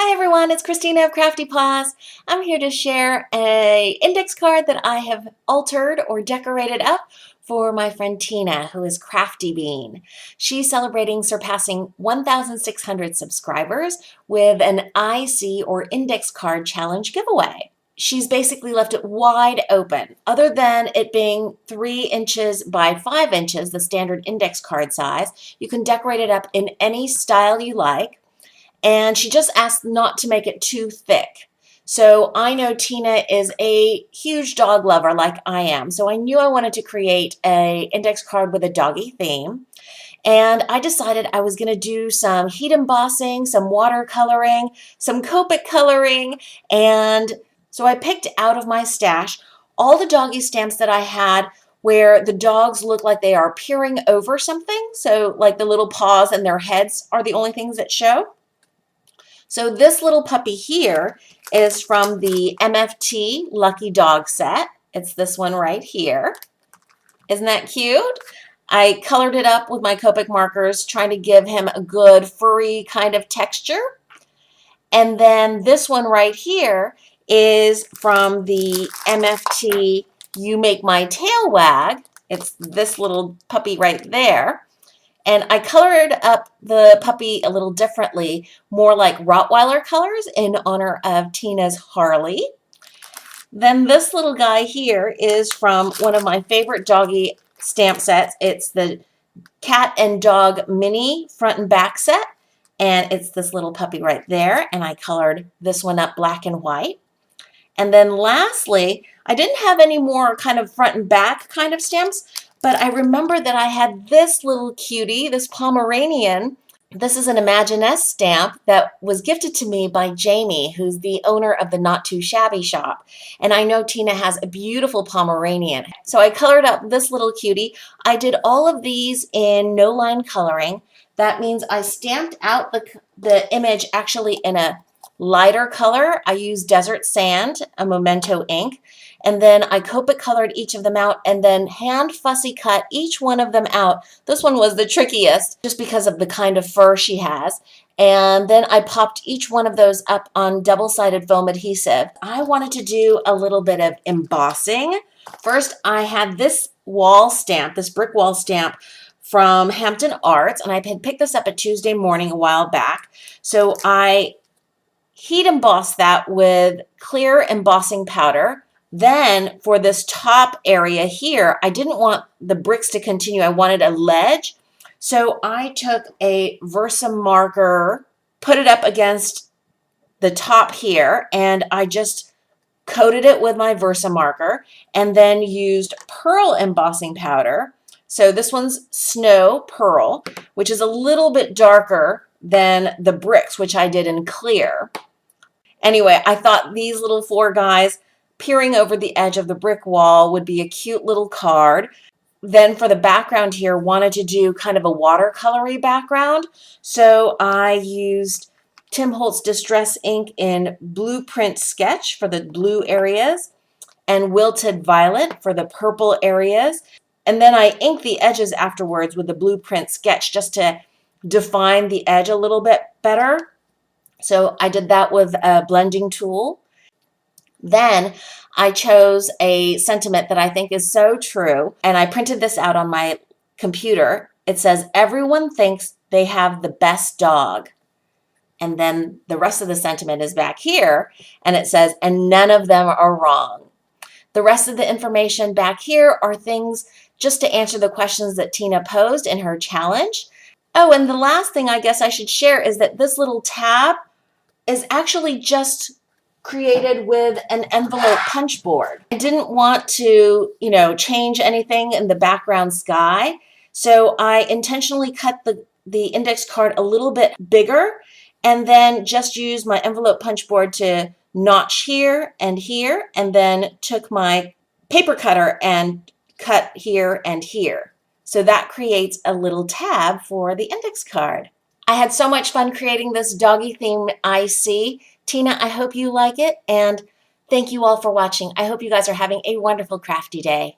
Hi everyone, it's Christina of CraftyPaws. I'm here to share an index card that I have altered or decorated up for my friend Tina, who is Crafty Bean. She's celebrating surpassing 1,600 subscribers with an IC or index card challenge giveaway. She's basically left it wide open. Other than it being 3 inches by 5 inches, the standard index card size, you can decorate it up in any style you like. And she just asked not to make it too thick. So I know Tina is a huge dog lover like I am. So I knew I wanted to create an index card with a doggy theme. And I decided I was going to do some heat embossing, some watercoloring, some Copic coloring. And so I picked out of my stash all the doggy stamps that I had where the dogs look like they are peering over something. So like the little paws and their heads are the only things that show. So this little puppy here is from the MFT Lucky Dog set. It's this one right here. Isn't that cute? I colored it up with my Copic markers, trying to give him a good furry kind of texture. And then this one right here is from the MFT You Make My Tail Wag. It's this little puppy right there. And I colored up the puppy a little differently, more like Rottweiler colors in honor of Tina's Harley. Then this little guy here is from one of my favorite doggy stamp sets. It's the Cat and Dog Mini front and back set. And it's this little puppy right there. And I colored this one up black and white. And then lastly, I didn't have any more kind of front and back kind of stamps, but I remember that I had this little cutie, this Pomeranian. This is an Imaginess stamp that was gifted to me by Jamie, who's the owner of the Not Too Shabby shop. And I know Tina has a beautiful Pomeranian. So I colored up this little cutie. I did all of these in no line coloring. That means I stamped out the image actually in a lighter color. I used Desert Sand, a Memento ink, and then I Copic colored each of them out and then hand fussy cut each one of them out. This one was the trickiest just because of the kind of fur she has. And then I popped each one of those up on double-sided foam adhesive. I wanted to do a little bit of embossing. First, I had this wall stamp, this brick wall stamp from Hampton Arts, and I had picked this up at Tuesday Morning a while back. So I heat embossed that with clear embossing powder. Then for this top area here, I didn't want the bricks to continue. I wanted a ledge. So I took a Versamarker, put it up against the top here, and I just coated it with my Versamarker and then used pearl embossing powder. So this one's Snow Pearl, which is a little bit darker than the bricks, which I did in clear. Anyway, I thought these little 4 guys peering over the edge of the brick wall would be a cute little card. Then for the background here, wanted to do kind of a watercolory background. So I used Tim Holtz Distress ink in Blueprint Sketch for the blue areas and Wilted Violet for the purple areas. And then I inked the edges afterwards with the Blueprint Sketch just to define the edge a little bit better. So I did that with a blending tool. Then I chose a sentiment that I think is so true, and I printed this out on my computer. It says, "Everyone thinks they have the best dog." And then the rest of the sentiment is back here, and it says, "And none of them are wrong." The rest of the information back here are things just to answer the questions that Tina posed in her challenge. Oh, and the last thing I guess I should share is that this little tab is actually just created with an envelope punch board. I didn't want to, change anything in the background sky. So I intentionally cut the index card a little bit bigger and then just used my envelope punch board to notch here, and then took my paper cutter and cut here and here. So that creates a little tab for the index card. I had so much fun creating this doggy themed IC. Tina, I hope you like it, and thank you all for watching. I hope you guys are having a wonderful crafty day.